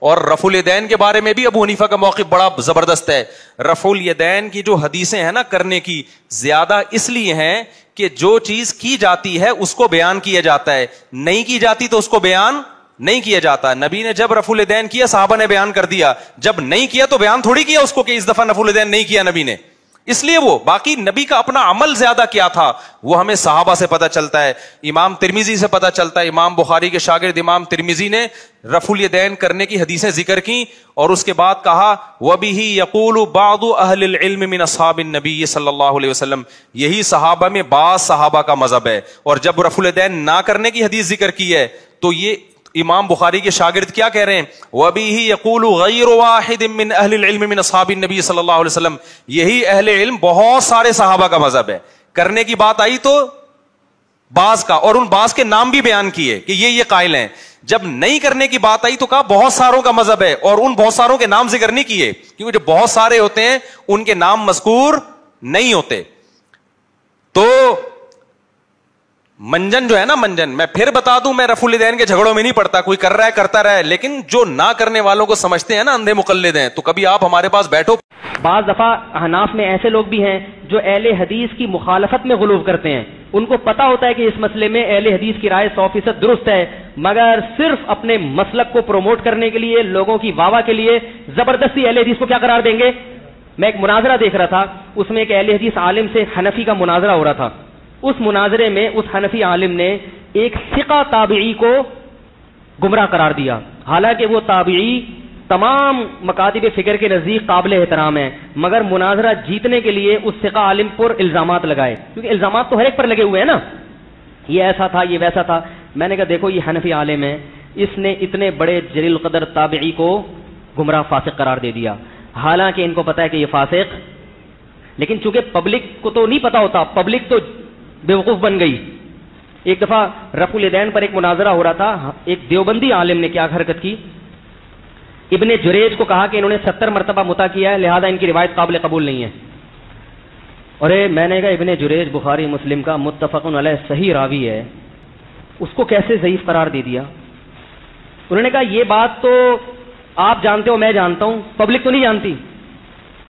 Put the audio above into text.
اور رفع الیدین کے بارے میں بھی ابو حنیفہ کا موقف بڑا زبردست ہے. رفع الیدین کی جو حدیثیں ہیں نا کرنے کی، زیادہ اس لیے ہیں کہ جو چیز کی جاتی ہے اس کو بیان کیا جاتا ہے، نہیں کی جاتی تو اس کو بیان نہیں کیا جاتا. نبی نے جب رفع الیدین کیا صحابہ نے بیان کر دیا، جب نہیں کیا تو بیان تھوڑی کیا اس کو کہ اس دفعہ رفع الیدین نہیں کیا نبی نے. اس لیے وہ باقی نبی کا اپنا عمل زیادہ کیا تھا وہ ہمیں صحابہ سے پتہ چلتا ہے، امام ترمذی سے پتہ چلتا ہے. امام بخاری کے شاگرد امام ترمذی نے رفع الیدین کرنے کی حدیثیں ذکر کی اور اس کے بعد کہا وَبِهِ يَقُولُ بَعْضُ أَهْلِ الْعِلْمِ مِنْ أَصْحَابِ النَّبِيِّ صلی اللہ علیہ وسلم. یہی صحابہ میں بعض صحابہ کا مذہب ہے. اور جب رفع الیدین نہ کرنے کی حدیث ذکر کی ہے تو یہ امام بخاری کے شاگرد کیا کہہ رہے ہیں؟ وَبِهِ يَقُولُ غَيْرُ وَاحِدٍ مِّنْ أَهْلِ الْعِلْمِ مِنْ أَصْحَابِ النَّبِيِّ صلی اللہ علیہ وسلم. یہی اہل علم بہت سارے صحابہ کا مذہب ہے. کرنے کی بات آئی تو بعض کا، اور ان بعض کے نام بھی بیان کیے کہ یہ قائل ہیں. جب نہیں کرنے کی بات آئی تو کہا بہت ساروں کا مذہب ہے، اور ان بہت ساروں کے نام ذکر نہیں کیے کیونکہ جو بہت سارے ہوتے ہیں ان کے نام مذکور نہیں ہوتے. تو منجن جو ہے نا، منجن میں پھر بتا دوں، میں رفع الیدین کے جھگڑوں میں نہیں پڑتا، کوئی کر رہا ہے کرتا رہا ہے، لیکن جو نہ کرنے والوں کو سمجھتے ہیں نا اندھے مقلد ہیں، تو کبھی آپ ہمارے پاس بیٹھو. بعض دفعہ احناف میں ایسے لوگ بھی ہیں جو اہل حدیث کی مخالفت میں غلو کرتے ہیں. ان کو پتا ہوتا ہے کہ اس مسئلے میں اہل حدیث کی رائے 100% درست ہے، مگر صرف اپنے مسلک کو پروموٹ کرنے کے لیے، لوگوں کی واہ واہ کے لیے زبردستی اہل حدیث کو کیا قرار دیں گے. میں ایک مناظرہ دیکھ رہا تھا، اس میں ایک اہل حدیث عالم سے حنفی کا مناظرہ ہو رہا تھا. اس مناظرے میں اس حنفی عالم نے ایک ثقہ تابعی کو گمراہ قرار دیا، حالانکہ وہ تابعی تمام مکاتب فکر کے نزدیک قابل احترام ہے، مگر مناظرہ جیتنے کے لیے اس ثقہ عالم پر الزامات لگائے، کیونکہ الزامات تو ہر ایک پر لگے ہوئے ہیں نا، یہ ایسا تھا، یہ ویسا تھا. میں نے کہا دیکھو یہ حنفی عالم ہے، اس نے اتنے بڑے جلیل القدر تابعی کو گمراہ فاسق قرار دے دیا، حالانکہ ان کو پتا ہے کہ یہ فاسق، لیکن چونکہ پبلک کو تو نہیں پتا ہوتا، پبلک تو بیوقوف بن گئی. ایک دفعہ رفع الیدین پر ایک مناظرہ ہو رہا تھا، ایک دیوبندی عالم نے کیا حرکت کی، ابن جریج کو کہا کہ انہوں نے 70 مرتبہ مطع کیا ہے لہذا ان کی روایت قابل قبول نہیں ہے. اور میں نے کہا ابن جریج بخاری مسلم کا متفق علیہ صحیح راوی ہے، اس کو کیسے ضعیف قرار دے دیا. انہوں نے کہا یہ بات تو آپ جانتے ہو، میں جانتا ہوں، پبلک تو نہیں جانتی.